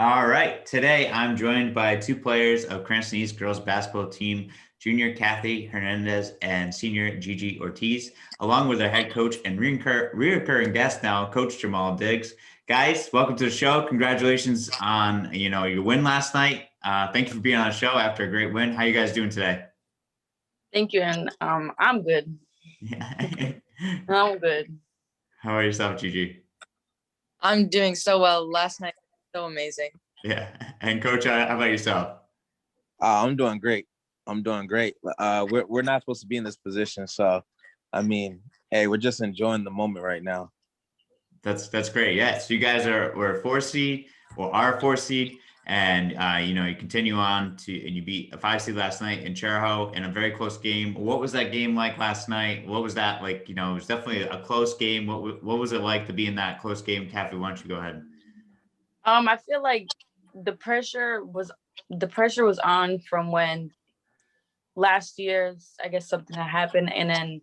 All right. Today I'm joined by two players of Cranston East Girls Basketball team, junior Kathy Hernandez and senior Gigi Ortiz, along with their head coach and reoccurring guest now, Coach Jhamal Diggs. Guys, welcome to the show. Congratulations on your win last night. Thank you for being on the show after a great win. How you guys doing today? Thank you, and I'm good. Yeah. I'm good. How are yourself, Gigi? I'm doing so well. Last night was so amazing. Yeah. And Coach, how about yourself? I'm doing great. I'm doing great. We're not supposed to be in this position, so I mean, hey, we're just enjoying the moment right now. That's great. Yeah. So you guys were a 4 seed or are a 4 seed, and you continue on and you beat a 5 seed last night in Chariho in a very close game. What was that game like last night? What was that like? It was definitely a close game. What was it like to be in that close game? Kathy, why don't you go ahead? I feel like the pressure was on from when last year's, I guess, something had happened, and then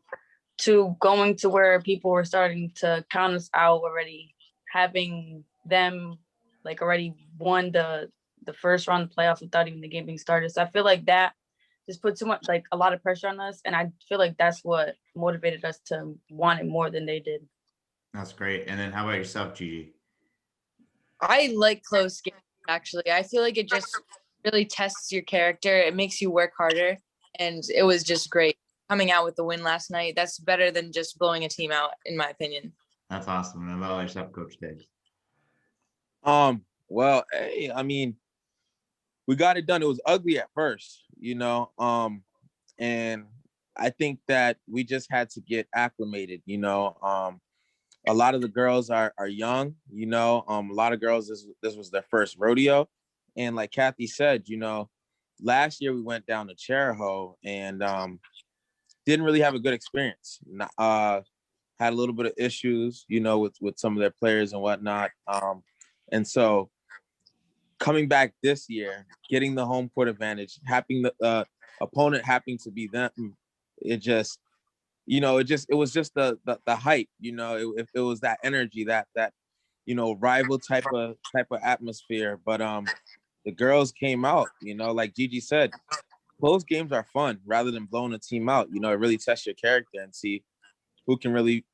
to going to where people were starting to count us out already, having them like already won the first round of the playoffs without even the game being started. So I feel like that just put a lot of pressure on us, and I feel like that's what motivated us to want it more than they did. That's great. And then how about yourself, Gigi? I like close games, actually. I feel like it just really tests your character. It makes you work harder, and it was just great coming out with the win last night. That's better than just blowing a team out, in my opinion. That's awesome. And how about yourself, Coach Diggs? Well, hey, I mean, we got it done. It was ugly at first, and I think that we just had to get acclimated, a lot of the girls are young, a lot of girls, this was their first rodeo. And like Kathy said, last year we went down to Chariho and didn't really have a good experience. Had a little bit of issues, with some of their players and whatnot. And so coming back this year, getting the home court advantage, having the opponent happening to be them, it was just the hype, if it was that energy, that rival type of atmosphere. But the girls came out, like Gigi said, close games are fun rather than blowing a team out. It really tests your character and see who can really,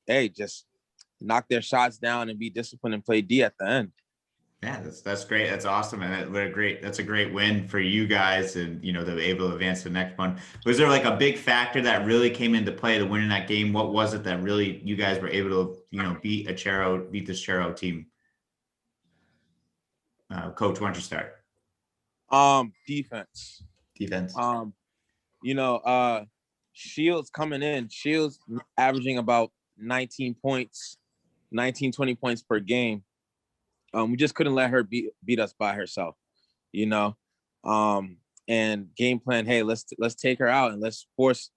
just knock their shots down and be disciplined and play D at the end. Yeah, that's great. That's awesome. And that's a great win for you guys, and they're able to advance to the next one. Was there like a big factor that really came into play to winning that game? What was it that really you guys were able to beat this Chariho team? Coach, why don't you start? Defense. Defense. Shields coming in. Shields averaging about 19 points, 19, 20 points per game. We just couldn't let her beat us by herself, and game plan, hey, let's take her out and let's force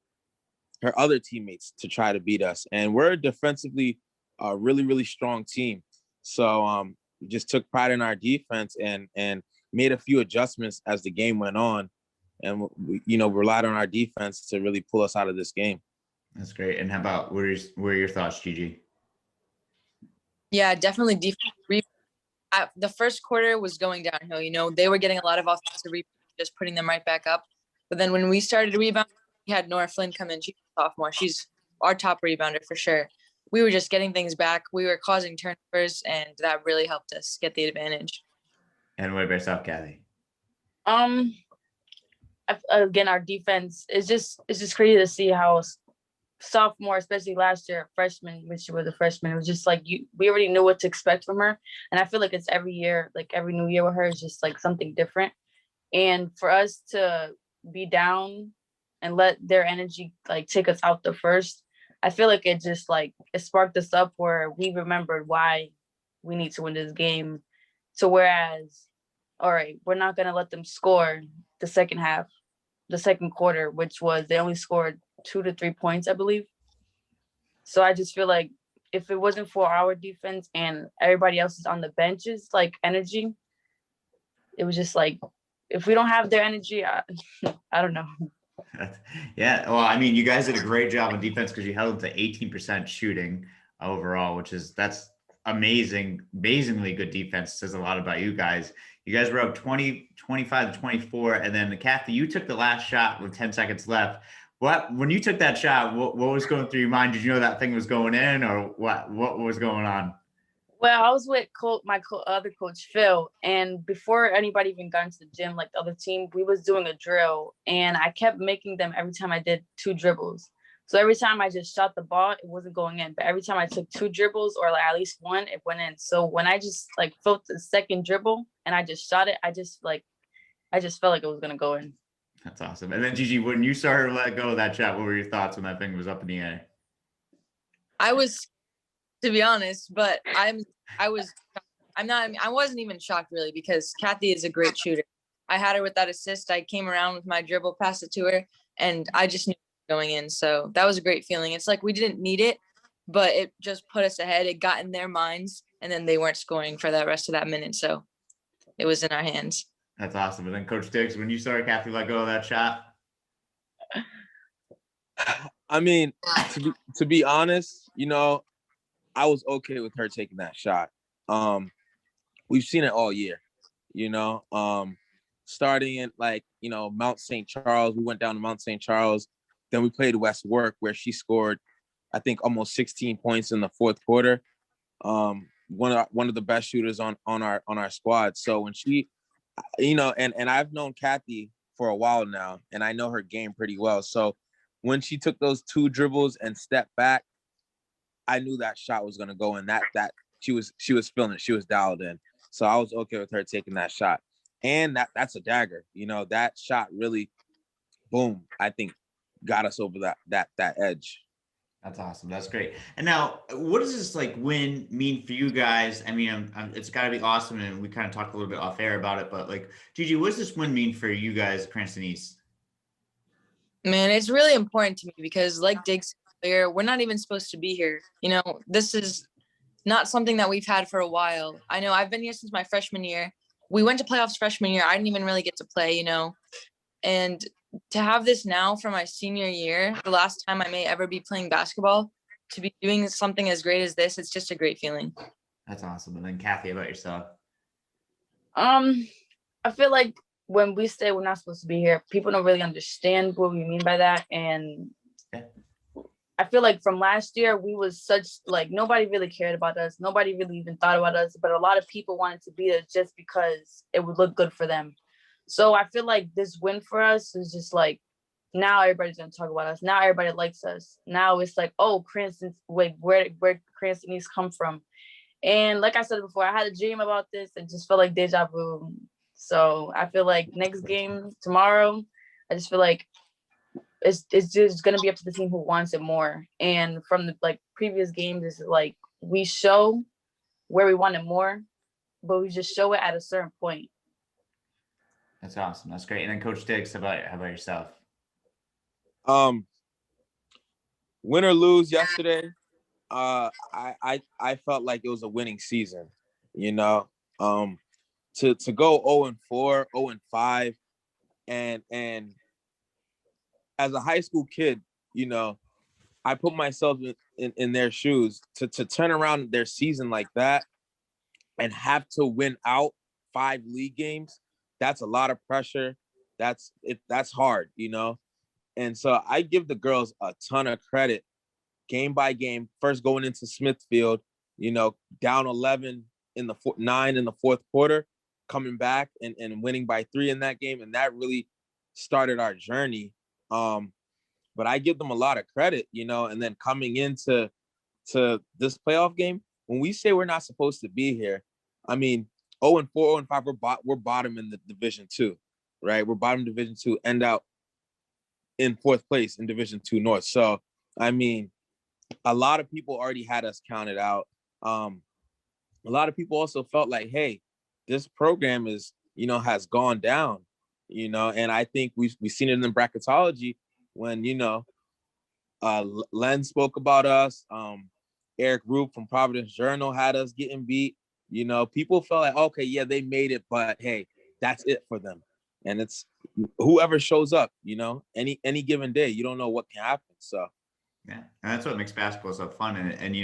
her other teammates to try to beat us. And we're defensively a really, really strong team. So we just took pride in our defense and made a few adjustments as the game went on. And, we relied on our defense to really pull us out of this game. That's great. And how about, what are your thoughts, Gigi? Yeah, definitely defense. The first quarter was going downhill. They were getting a lot of offensive rebounds, just putting them right back up. But then when we started to rebound, we had Nora Flynn come in. She's a sophomore. She's our top rebounder for sure. We were just getting things back. We were causing turnovers, and that really helped us get the advantage. And what about yourself, Kathy? Again, our defense is just crazy to see how sophomore, especially last year, freshman, when she was a freshman, it was just like we already knew what to expect from her. And I feel like it's every year, like every new year with her is just like something different. And for us to be down and let their energy like take us out the first, I feel like it just like it sparked us up where we remembered why we need to win this game. So whereas, all right, we're not gonna let them score the second quarter, which was they only scored 2 to 3 points, I believe. So I just feel like if it wasn't for our defense and everybody else is on the benches, like energy, it was just like, if we don't have their energy, I don't know. Yeah. Well, I mean, you guys did a great job on defense because you held them to 18% shooting overall, that's amazingly good defense. Says a lot about you guys. You guys were up 25-24, and then Kathy, you took the last shot with 10 seconds left. When you took that shot, what was going through your mind? Did you know that thing was going in, or what was going on? Well, I was with other coach, Phil, and before anybody even got into the gym, like the other team, we was doing a drill, and I kept making them every time I did 2 dribbles. So every time I just shot the ball, it wasn't going in. But every time I took 2 dribbles or like at least one, it went in. So when I just like felt the second dribble and I just shot it, I just felt like it was gonna go in. That's awesome. And then Gigi, when you started to let go of that shot, what were your thoughts when that thing was up in the air? I was, to be honest, but I wasn't even shocked really, because Kathy is a great shooter. I had her with that assist. I came around with my dribble, passed it to her, and I just knew it was going in. So that was a great feeling. It's like we didn't need it, but it just put us ahead. It got in their minds, and then they weren't scoring for the rest of that minute. So it was in our hands. That's awesome. And then Coach Diggs, when you saw Kathy let go of that shot? I mean, to be honest, I was okay with her taking that shot. We've seen it all year, starting in Mount St. Charles. We went down to Mount St. Charles. Then we played West Warwick, where she scored, I think, almost 16 points in the fourth quarter. One of the best shooters on our squad. So when she, and I've known Kathy for a while now, and I know her game pretty well. So when she took those 2 dribbles and stepped back, I knew that shot was going to go in. That she was feeling it. She was dialed in. So I was okay with her taking that shot. And that's a dagger. That shot really, boom, I think got us over that edge. That's awesome. That's great. And now, what does this win mean for you guys? I mean, it's got to be awesome, and we kind of talked a little bit off air about it. But Gigi, what does this win mean for you guys, Cranston East? Man, it's really important to me because, like Diggs said earlier, we're not even supposed to be here. This is not something that we've had for a while. I know I've been here since my freshman year. We went to playoffs freshman year. I didn't even really get to play, and to have this now for my senior year, the last time I may ever be playing basketball, to be doing something as great as this, it's just a great feeling. That's awesome. And then Kathy, about yourself? I feel like when we say we're not supposed to be here, people don't really understand what we mean by that. And yeah. I feel like from last year, we was nobody really cared about us. Nobody really even thought about us, but a lot of people wanted to be there just because it would look good for them. So I feel like this win for us is just now everybody's going to talk about us. Now everybody likes us. Now it's Cranston, where Cranston East come from. And like I said before, I had a dream about this. It just felt like deja vu. So I feel like next game tomorrow, I just feel like it's just going to be up to the team who wants it more. And from the previous games, it's we show where we want it more, but we just show it at a certain point. That's awesome. That's great. And then Coach Diggs, how about yourself? Win or lose yesterday, I felt like it was a winning season. To go 0-4, 0-5, and as a high school kid, I put myself in their shoes to turn around their season like that and have to win out 5 league games. That's a lot of pressure. That's hard, And so I give the girls a ton of credit, game by game. First going into Smithfield, down 11 9 in the fourth quarter, coming back and winning by 3 in that game, and that really started our journey. But I give them a lot of credit, and then coming into this playoff game, when we say we're not supposed to be here, I mean, 0-4, 0-5, we're bottom in the Division 2, right? We're bottom Division 2, end out in 4th place in Division 2 North. So, I mean, a lot of people already had us counted out. A lot of people also felt like, hey, this program has gone down, and I think we've seen it in the bracketology when, Len spoke about us. Eric Roop from Providence Journal had us getting beat. People felt like, okay, yeah, they made it, but hey, that's it for them. And it's whoever shows up, any given day, you don't know what can happen. So, yeah, and that's what makes basketball so fun. And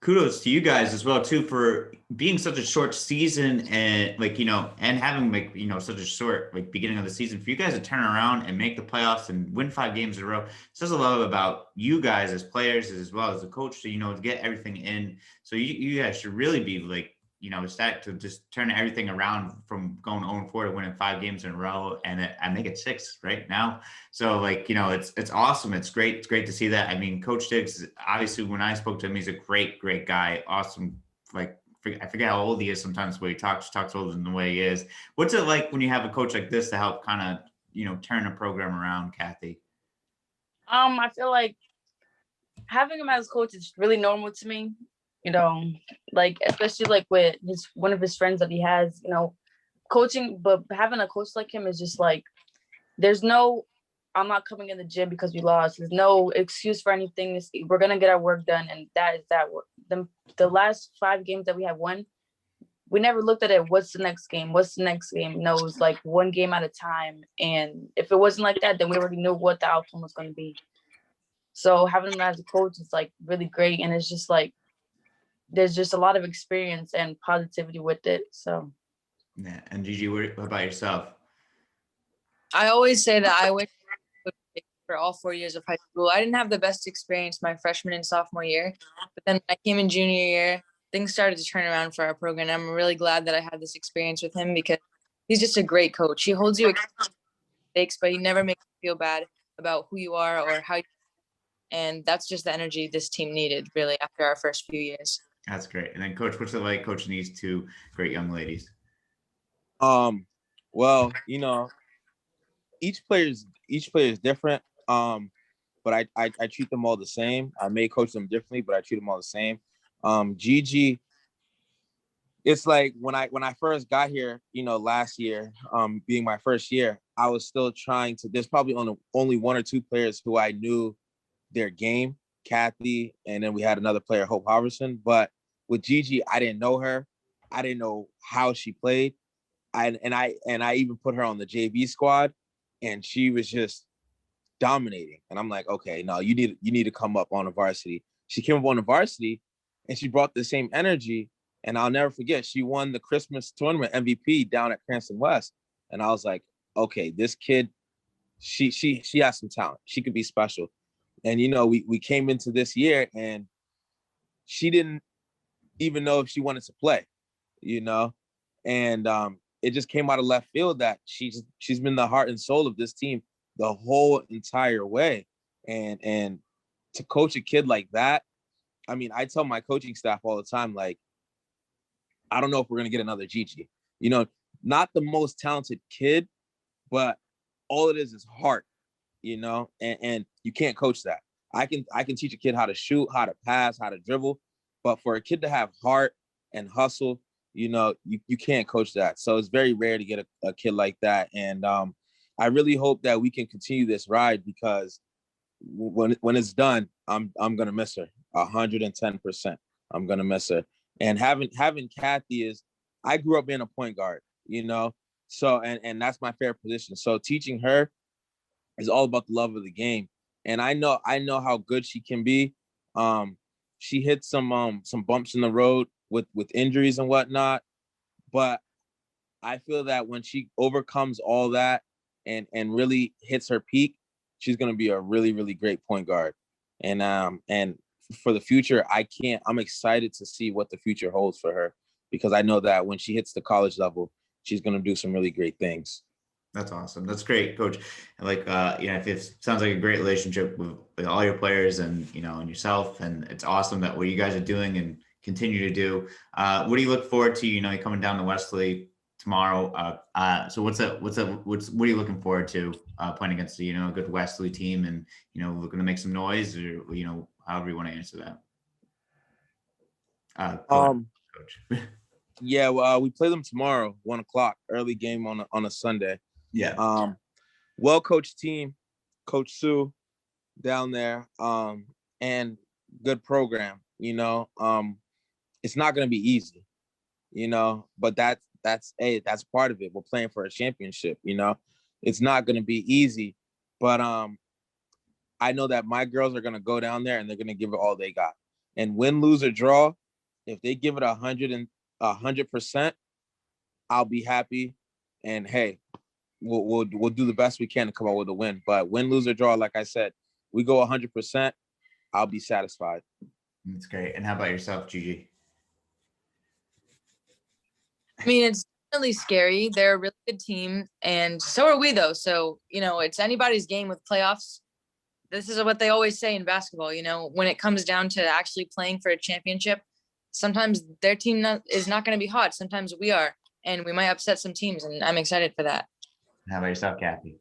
kudos to you guys as well too for being such a short season and and having such a short beginning of the season for you guys to turn around and make the playoffs and win 5 games in a row. It says a lot about you guys as players as well as the coach to get everything in. So you guys should really be ecstatic to just turn everything around from going 0-4 to winning 5 games in a row, and I make it 6 right now. So it's awesome. It's great. It's great to see that. I mean, Coach Diggs, obviously, when I spoke to him, he's a great guy. Awesome. I forget how old he is sometimes when he talks older than the way he is. What's it like when you have a coach like this to help kind of turn a program around, Kathy? I feel like having him as coach is really normal to me. Especially with one of his friends that he has, coaching, but having a coach like him is just there's no, I'm not coming in the gym because we lost. There's no excuse for anything. We're going to get our work done. And that is that work. The last 5 games that we have won, we never looked at it. What's the next game? No, it was one game at a time. And if it wasn't like that, then we already knew what the outcome was going to be. So having him as a coach is really great. And it's just there's just a lot of experience and positivity with it. So, yeah. And Gigi, what about yourself? I always say that I went for all 4 years of high school. I didn't have the best experience my freshman and sophomore year, but then when I came in junior year, things started to turn around for our program. I'm really glad that I had this experience with him because he's just a great coach. He holds you accountable, but he never makes you feel bad about who you are or how you. And that's just the energy this team needed, really, after our first few years. That's great. And then, Coach, what's it like coaching these 2 great young ladies? Well, each player is different. But I treat them all the same. I may coach them differently, but I treat them all the same. Gigi, it's like when I first got here, last year, being my first year, I was still trying to. There's probably only 1 or 2 players who I knew their game, Kathy, and then we had another player, Hope Halverson. But with Gigi, I didn't know her. I didn't know how she played. I even put her on the JV squad, and she was just dominating. And I'm like, okay, no, you need to come up on the varsity. She came up on the varsity, and she brought the same energy. And I'll never forget, she won the Christmas tournament MVP down at Cranston West. And I was like, okay, this kid, she has some talent. She could be special. And we came into this year, and she didn't even know if she wanted to play, and it just came out of left field that she's been the heart and soul of this team the whole entire way. And to coach a kid like that, I mean, I tell my coaching staff all the time, I don't know if we're going to get another Gigi, not the most talented kid, but all it is heart, and you can't coach that. I can teach a kid how to shoot, how to pass, how to dribble, but for a kid to have heart and hustle, you can't coach that. So it's very rare to get a kid like that. And I really hope that we can continue this ride, because when it's done, I'm gonna miss her 110%. I'm gonna miss her. And having Kathy I grew up being a point guard, so and that's my favorite position. So teaching her is all about the love of the game. And I know how good she can be. She hit some bumps in the road with injuries and whatnot, but I feel that when she overcomes all that and really hits her peak, she's going to be a really, really great point guard. And for the future, I'm excited to see what the future holds for her, because I know that when she hits the college level, she's going to do some really great things. That's awesome. That's great, Coach. It sounds like a great relationship with all your players and, and yourself. And it's awesome that what you guys are doing and continue to do. What do you look forward to? You're coming down to Wesley tomorrow. So what are you looking forward to playing against a good Wesley team and, looking to make some noise, or, however you want to answer that? Coach. Yeah, well, we play them tomorrow, 1:00, early game on a Sunday. Yeah. Well-coached team, Coach Sue down there, and good program. It's not going to be easy, but that's part of it. We're playing for a championship. It's not going to be easy, but I know that my girls are going to go down there and they're going to give it all they got. And win, lose, or draw, if they give it 100%, I'll be happy. And hey, we'll do the best we can to come out with a win. But win, lose, or draw, like I said, we go 100%, I'll be satisfied. That's great. And how about yourself, Gigi? I mean, it's really scary. They're a really good team, and so are we, though. So, it's anybody's game with playoffs. This is what they always say in basketball, when it comes down to actually playing for a championship, sometimes their team is not going to be hot. Sometimes we are, and we might upset some teams, and I'm excited for that. How about yourself, Kathy?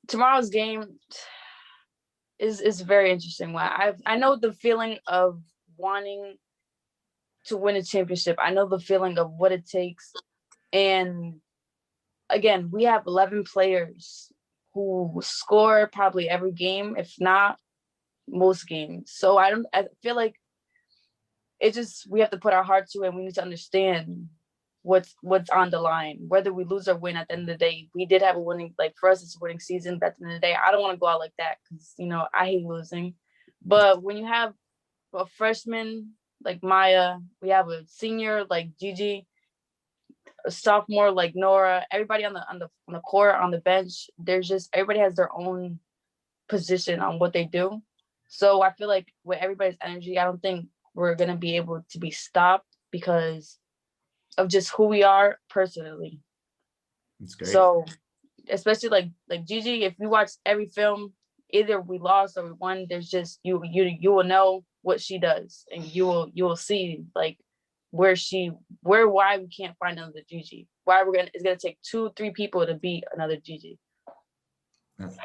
Tomorrow's game is very interesting. I know the feeling of wanting to win a championship. I know the feeling of what it takes. And again, we have 11 players who score probably every game, if not most games. So I feel like we have to put our heart to it. We need to understand what's on the line, whether we lose or win. At the end of the day, we did have a winning, like for us, it's a winning season. But at the end of the day, I don't want to go out like that because, I hate losing. But when you have a freshman like Maya, we have a senior like Gigi, a sophomore like Nora, everybody on the court, on the bench, everybody has their own position on what they do. So I feel like with everybody's energy, I don't think we're gonna be able to be stopped because of just who we are personally. That's great. So especially like Gigi, if you watch every film, either we lost or we won, there's just you will know what she does, and you will see like why we can't find another Gigi. It's gonna take 2-3 people to beat another Gigi.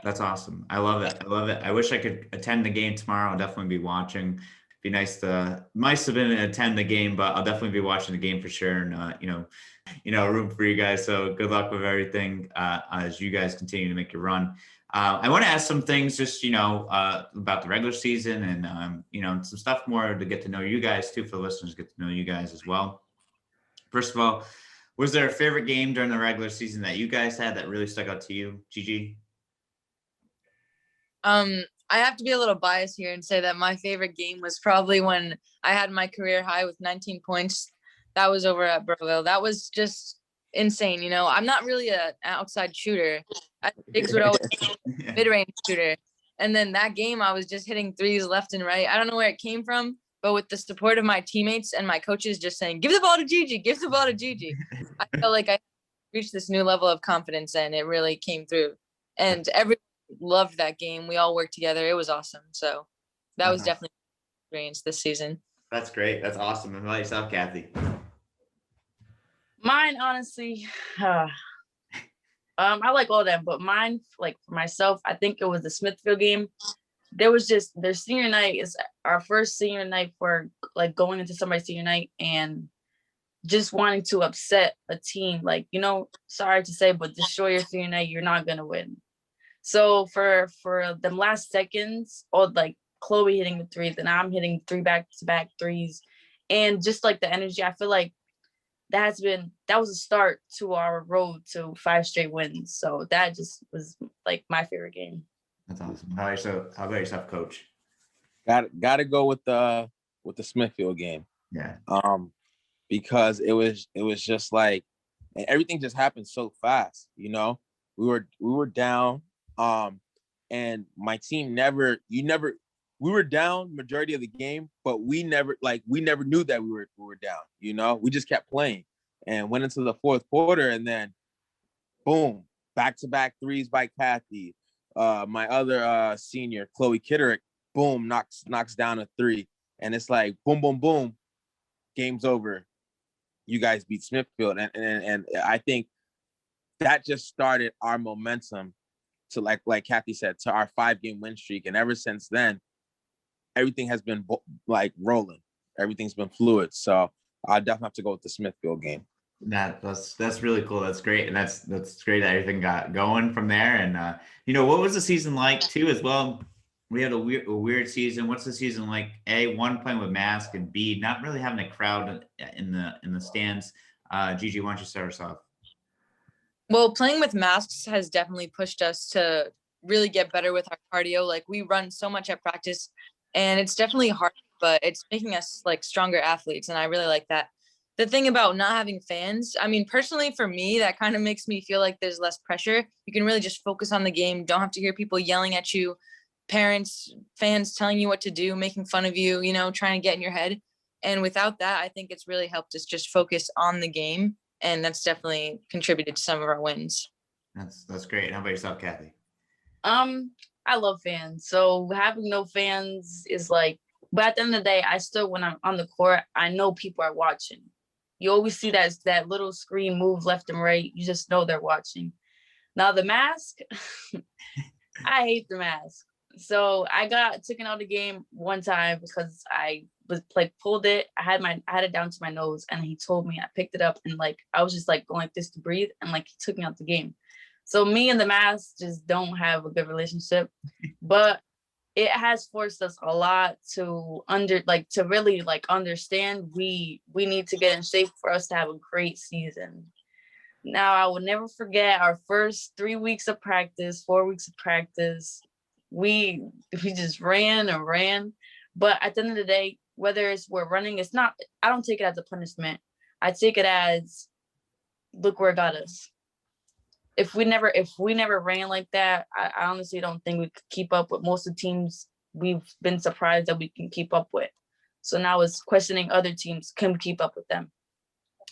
That's awesome. I love it. I wish I could attend the game tomorrow. I'll definitely be watching. Be nice to attend the game, but I'll definitely be watching the game for sure. And room for you guys. So good luck with everything as you guys continue to make your run. I want to ask some things just, about the regular season and, some stuff more to get to know you guys too, for the listeners, get to know you guys as well. First of all, was there a favorite game during the regular season that you guys had that really stuck out to you, Gigi? I have to be a little biased here and say that my favorite game was probably when I had my career high with 19 points. That was over at Burwell. That was just insane. I'm not really an outside shooter. Diggs would always mid-range shooter. And then that game, I was just hitting threes left and right. I don't know where it came from, but with the support of my teammates and my coaches just saying, give the ball to Gigi, give the ball to Gigi. I felt like I reached this new level of confidence, and it really came through. And everyone loved that game. We all worked together. It was awesome. So that was definitely an experience this season. That's great. That's awesome. And how about yourself, Kathy? Mine, honestly, I like all of them, but mine, like for myself, I think it was the Smithfield game. There was just their senior night is our first senior night for like going into somebody's senior night and just wanting to upset a team. Like, sorry to say, but destroy your senior night, you're not gonna win. So for the last seconds, or like Chloe hitting the threes and I'm hitting 3 back-to-back threes, and just like the energy, I feel like that was a start to our road to 5 straight wins. So that just was like my favorite game. That's awesome. How about yourself, Coach? Got to go with the Smithfield game. Yeah. Because it was just like, and everything just happened so fast. We were down. And my team we were down majority of the game, but we never knew that we were down. We just kept playing and went into the fourth quarter, and then boom, back-to-back threes by Kathy. My other senior, Chloe Kitterick, boom, knocks down a 3, and it's like boom, boom, boom, game's over. You guys beat Smithfield, and I think that just started our momentum to like Kathy said, to our 5-game win streak. And ever since then, everything has been like rolling. Everything's been fluid. So I definitely have to go with the Smithfield game. That's really cool. That's great. And that's great that everything got going from there. And, what was the season like too, as well? We had a weird season. What's the season like? A, playing with mask, and B, not really having a crowd in the stands. Gigi, why don't you start us off? Well, playing with masks has definitely pushed us to really get better with our cardio. Like, we run so much at practice, and it's definitely hard but it's making us like stronger athletes. And I really like that. The thing about not having fans, I mean, personally for me, that kind of makes me feel like there's less pressure. You can really just focus on the game. Don't have to hear people yelling at you, parents, fans telling you what to do, making fun of you, you know, trying to get in your head. And without that, I think it's really helped us just focus on the game. And that's definitely contributed to some of our wins. That's great. How about yourself, Kathy? I love fans. So having no fans is like, but at the end of the day, I still, when I'm on the court, I know people are watching. You always see that little screen move left and right. You just know they're watching. Now the mask, I hate the mask. So I got taken out of the game one time because I was like pulled it. I had it down to my nose, and he told me. I picked it up, and like I was just like going like this to breathe, and like he took me out the game. So me and the mask just don't have a good relationship, but it has forced us a lot to really like understand we need to get in shape for us to have a great season. Now I will never forget our first 3 weeks of practice, 4 weeks of practice. We just ran and ran. But at the end of the day, whether it's we're running, it's not, I don't take it as a punishment. I take it as, look where it got us. If we never ran like that, I honestly don't think we could keep up with most of the teams we've been surprised that we can keep up with. So now it's questioning other teams, can we keep up with them?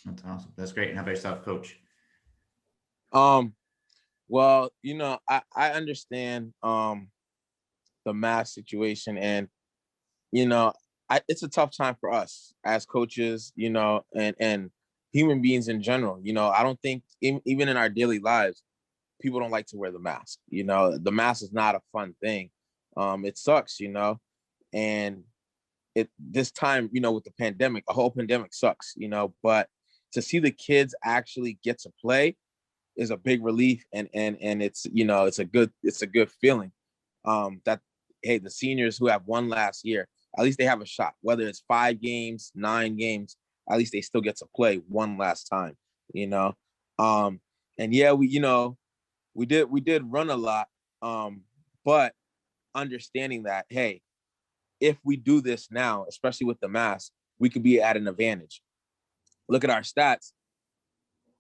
That's awesome. That's great. And how about yourself, Coach? Well, you know, I understand the mask situation, and you know, it's a tough time for us as coaches, you know, and human beings in general. You know, I don't think even in our daily lives, people don't like to wear the mask. You know, the mask is not a fun thing. It sucks, you know, and this time, you know, with the pandemic, the whole pandemic sucks, you know, but to see the kids actually get to play is a big relief, and it's, you know, it's a good feeling. That, hey, the seniors who have won last year, at least they have a shot, whether it's 5 games, 9 games, at least they still get to play one last time, you know. And yeah, we did run a lot, but understanding that, hey, if we do this now, especially with the mask, we could be at an advantage. Look at our stats.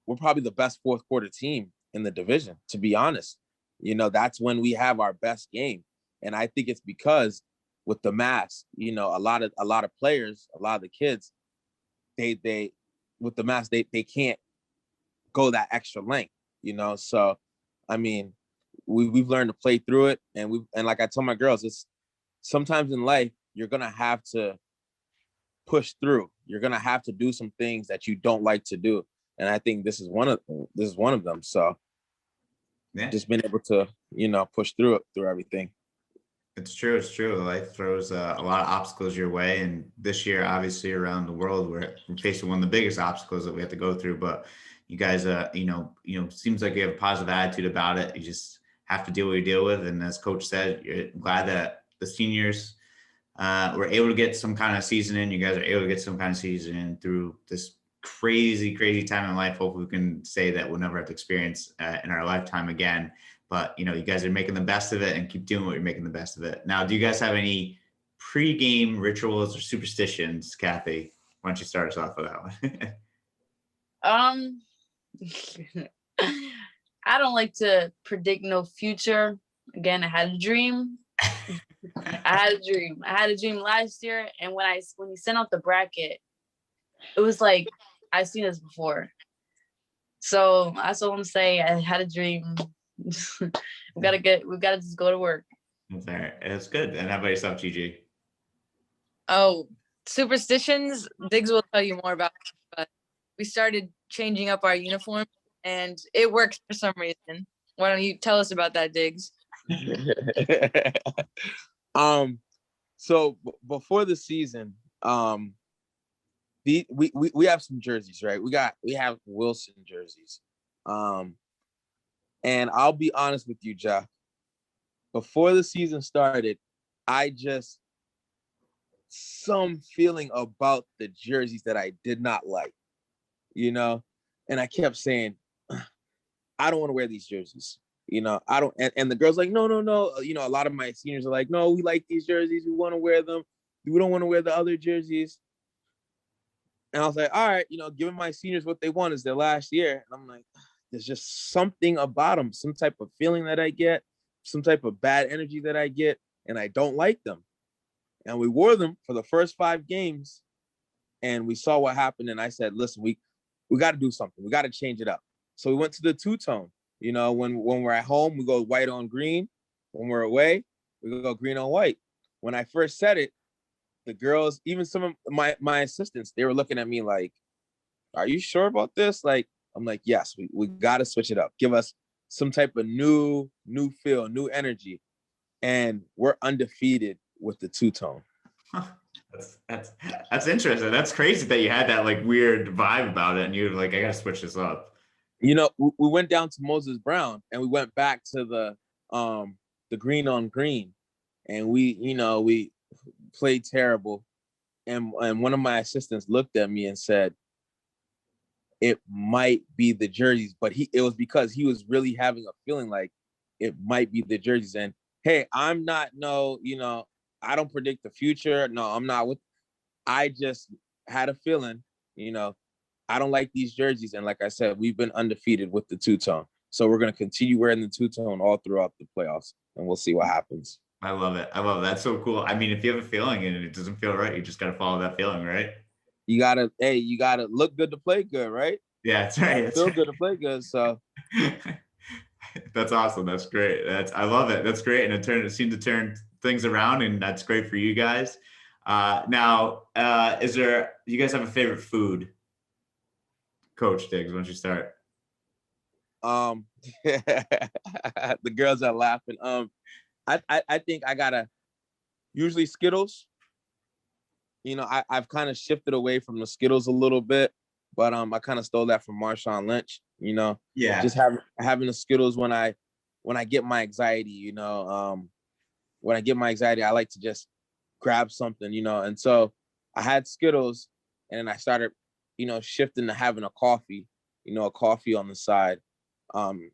We're probably the best fourth quarter team in the division, to be honest. You know, that's when we have our best game. And I think it's because with the mask, you know, a lot of players, a lot of the kids, they with the mask, they can't go that extra length, you know. So I mean, we've learned to play through it, and like I tell my girls, it's sometimes in life you're gonna have to push through. You're gonna have to do some things that you don't like to do, and I think this is one of them. So Yeah, just being able to, you know, push through everything. it's true. It's true. Life throws a lot of obstacles your way, and this year, obviously, around the world, we're facing one of the biggest obstacles that we have to go through. But you guys, seems like you have a positive attitude about it. You just have to deal what you deal with, and as Coach said, you're glad that the seniors were able to get some kind of season in. You guys are able to get some kind of season in through this crazy time in life. Hopefully, we can say that we'll never have to experience in our lifetime again. But, you know, you guys are making the best of it and keep doing what you're making the best of it. Now, do you guys have any pre-game rituals or superstitions, Kathy? Why don't you start us off with that one? I don't like to predict no future. Again, I had a dream. I had a dream last year, and when he sent out the bracket, it was like I've seen this before. So that's all I'm saying. I had a dream. we gotta just go to work. It's good. And how about yourself, Gigi? Oh, superstitions, Diggs will tell you more about it, but we started changing up our uniform, and it works for some reason. Why don't you tell us about that, Diggs? So before the season, we have some jerseys, right? We have Wilson jerseys. And I'll be honest with you, Jeff. Before the season started, I just some feeling about the jerseys that I did not like, you know, and I kept saying, I don't want to wear these jerseys. You know, I don't, and the girls like, no. You know, a lot of my seniors are like, no, we like these jerseys. We want to wear them. we don't want to wear the other jerseys. And I was like, all right, giving my seniors what they want is their last year. And I'm like, there's just something about them, some type of feeling that I get, some type of bad energy that I get, and I don't like them. And we wore them for the first 5 games, and we saw what happened. And I said, listen, we got to do something. We got to change it up. So we went to the two-tone. When we're at home, we go white on green. When we're away, we go green on white. When I first said it, the girls, even some of my assistants, they were looking at me like, are you sure about this? Like, I'm like, yes, we got to switch it up. Give us some type of new feel, new energy. And we're undefeated with the two-tone. That's interesting. That's crazy that you had that like weird vibe about it, and you were like, I gotta switch this up. We went down to Moses Brown, and we went back to the green on green, and we played terrible. And one of my assistants looked at me and said, it might be the jerseys, but it was because he was really having a feeling like it might be the jerseys. And hey, I'm not I don't predict the future. No, I'm not I just had a feeling, I don't like these jerseys. And like I said, we've been undefeated with the two-tone. So we're going to continue wearing the two-tone all throughout the playoffs, and we'll see what happens. I love it. That's so cool. I mean, if you have a feeling and it doesn't feel right, you just got to follow that feeling, right? You gotta look good to play good, right? Yeah, that's right. Feel good to play good. So that's awesome. That's great. I love it. That's great. And it seemed to turn things around, and that's great for you guys. Now, do you guys have a favorite food? Coach Diggs, why don't you start? The girls are laughing. I think I gotta usually Skittles. I've kind of shifted away from the Skittles a little bit, but I kind of stole that from Marshawn Lynch. Yeah, just having the Skittles when I get my anxiety. When I get my anxiety, I like to just grab something. And so I had Skittles, and then I started, shifting to having a coffee. A coffee on the side, and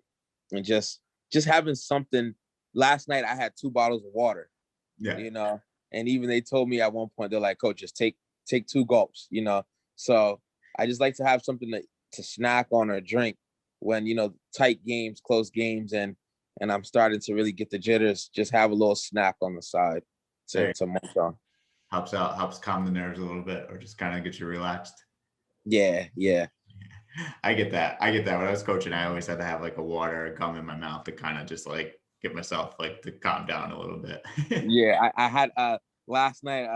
just having something. Last night I had 2 bottles of water. Yeah. And even they told me at one point, they're like, Coach, just take 2 gulps, So I just like to have something to snack on or drink when, tight games, close games, and I'm starting to really get the jitters. Just have a little snack on the side to munch on. Helps calm the nerves a little bit, or just kind of get you relaxed. Yeah. I get that. When I was coaching, I always had to have like a water or gum in my mouth to kind of just like get myself like to calm down a little bit. Yeah, I had last night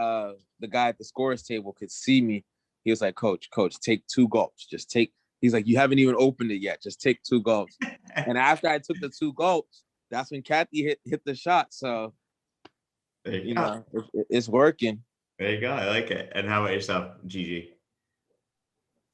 the guy at the scorers table could see me. He was like, Coach, take 2 gulps. Just take. He's like, you haven't even opened it yet. Just take 2 gulps. And after I took the 2 gulps, that's when Kathy hit the shot. So it's working. There you go. I like it. And how about yourself, Gigi?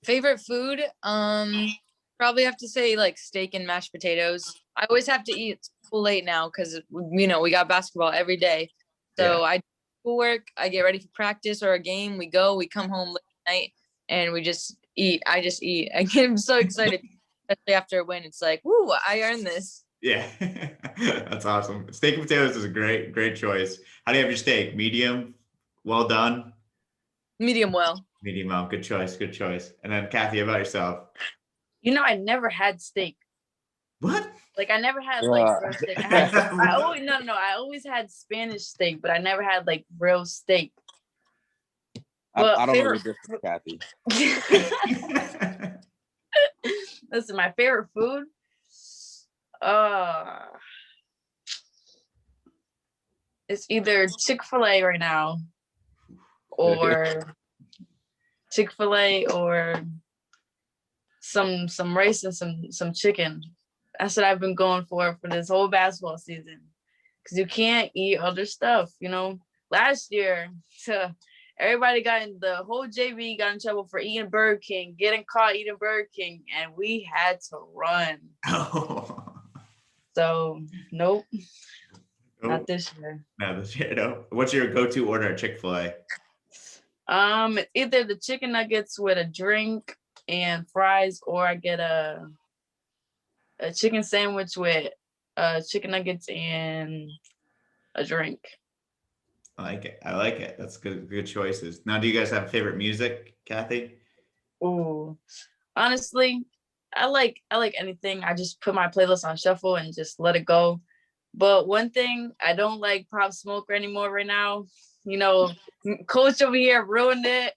Favorite food? Probably have to say like steak and mashed potatoes. I always have to eat late now because we got basketball every day. So I do schoolwork, I get ready for practice or a game. We come home late at night, and we just eat. I just eat. I get so excited, especially after a win. It's like, woo, I earned this. Yeah, that's awesome. Steak and potatoes is a great choice. How do you have your steak? Medium, well done? Medium well. Medium well. Good choice. And then Kathy, how about yourself? I never had steak. What? Like I never had like real steak. I always had Spanish steak, but I never had like real steak. I don't know the difference, Kathy. Listen, my favorite food. It's either Chick-fil-A right now, or Chick-fil-A, or some rice and some chicken. That's what I've been going for this whole basketball season. Because you can't eat other stuff, Last year, everybody the whole JV got in trouble for eating Burger King, getting caught eating Burger King, and we had to run. Oh. So, nope. Not this year. No. What's your go-to order at Chick-fil-A? Either the chicken nuggets with a drink and fries, or I get a chicken sandwich with chicken nuggets and a drink. I like it. I like it. That's good choices. Now, do you guys have favorite music, Kathy? Ooh, honestly, I like anything. I just put my playlist on shuffle and just let it go. But one thing, I don't like Pop Smoke anymore right now. You know, coach over here ruined it.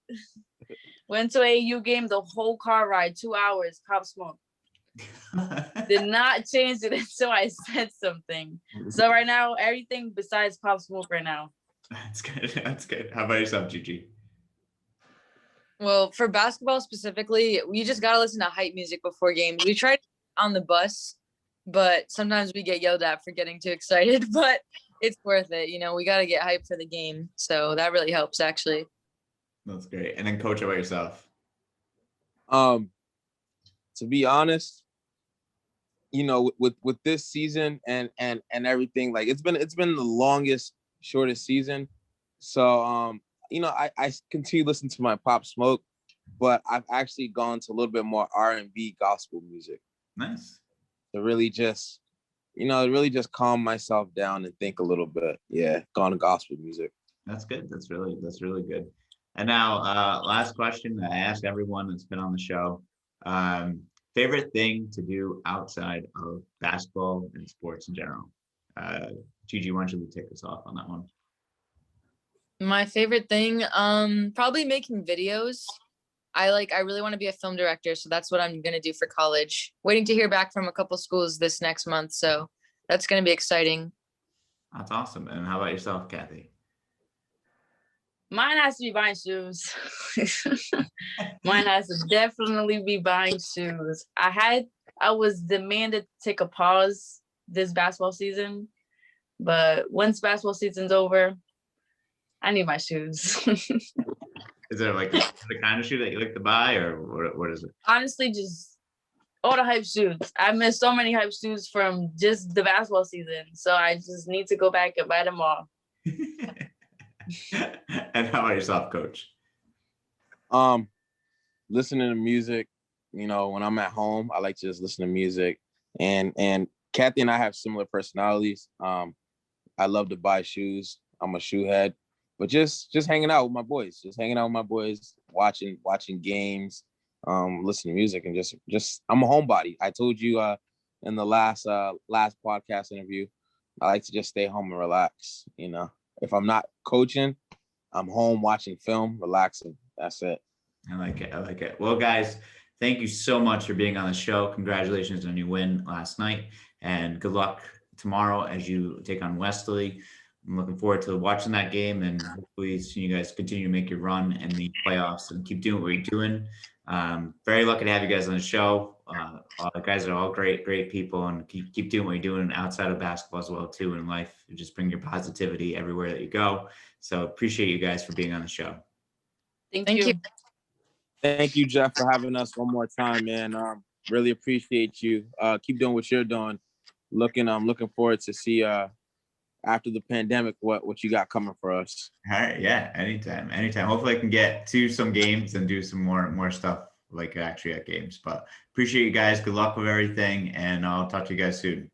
Went to AU game, the whole car ride, 2 hours, Pop Smoke. Did not change it until I said something. So right now, everything besides Pop Smoke right now. That's good. That's good. How about yourself, Gigi? Well, for basketball specifically, we just gotta listen to hype music before games. We tried on the bus, but sometimes we get yelled at for getting too excited. But it's worth it. You know, we gotta get hyped for the game, so that really helps actually. That's great. And then, coach, how about yourself? To be honest, you know, with this season and everything, like it's been the longest, shortest season. So you know, I continue listening to my Pop Smoke, but I've actually gone to a little bit more R&B gospel music Nice. to really just, you know, really just calm myself down and think a little bit. Yeah, gone to gospel music. That's good. That's really good. And now, last question that I ask everyone that's been on the show. Favorite thing to do outside of basketball and sports in general? Gigi, why don't you take us off on that one? My favorite thing, probably making videos. I really want to be a film director, so that's what I'm gonna do for college. Waiting to hear back from a couple schools this next month, so that's gonna be exciting. That's awesome. And how about yourself, Kathy? Mine has to be buying shoes. Mine has to definitely be buying shoes. I was demanded to take a pause this basketball season, but once basketball season's over, I need my shoes. Is there like the kind of shoe that you like to buy, or what is it? Honestly, just all the hype shoes. I missed so many hype shoes from just the basketball season, so I just need to go back and buy them all. And how about yourself, coach? Listening to music, you know, when I'm at home, I like to just listen to music. And Kathy and I have similar personalities. I love to buy shoes. I'm a shoe head. But just hanging out with my boys, watching games, listening to music, and just I'm a homebody. I told you in the last podcast interview, I like to just stay home and relax. You know, if I'm not coaching, I'm home watching film, relaxing. That's it. I like it. I like it. Well, guys, thank you so much for being on the show. Congratulations on your win last night, and good luck tomorrow as you take on Wesley. I'm looking forward to watching that game, and hopefully seeing you guys continue to make your run in the playoffs and keep doing what you're doing. Very lucky to have you guys on the show. All the guys are all great people, and keep doing what you're doing outside of basketball as well too in life. You just bring your positivity everywhere that you go. So appreciate you guys for being on the show. Thank you. Thank you, Jeff, for having us one more time, man. Really appreciate you. Keep doing what you're doing. I'm looking forward to see after the pandemic what you got coming for us. All right, yeah, anytime. Hopefully I can get to some games and do some more stuff like actually at games. But appreciate you guys. Good luck with everything, and I'll talk to you guys soon.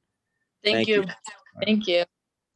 Thank you. Thank you.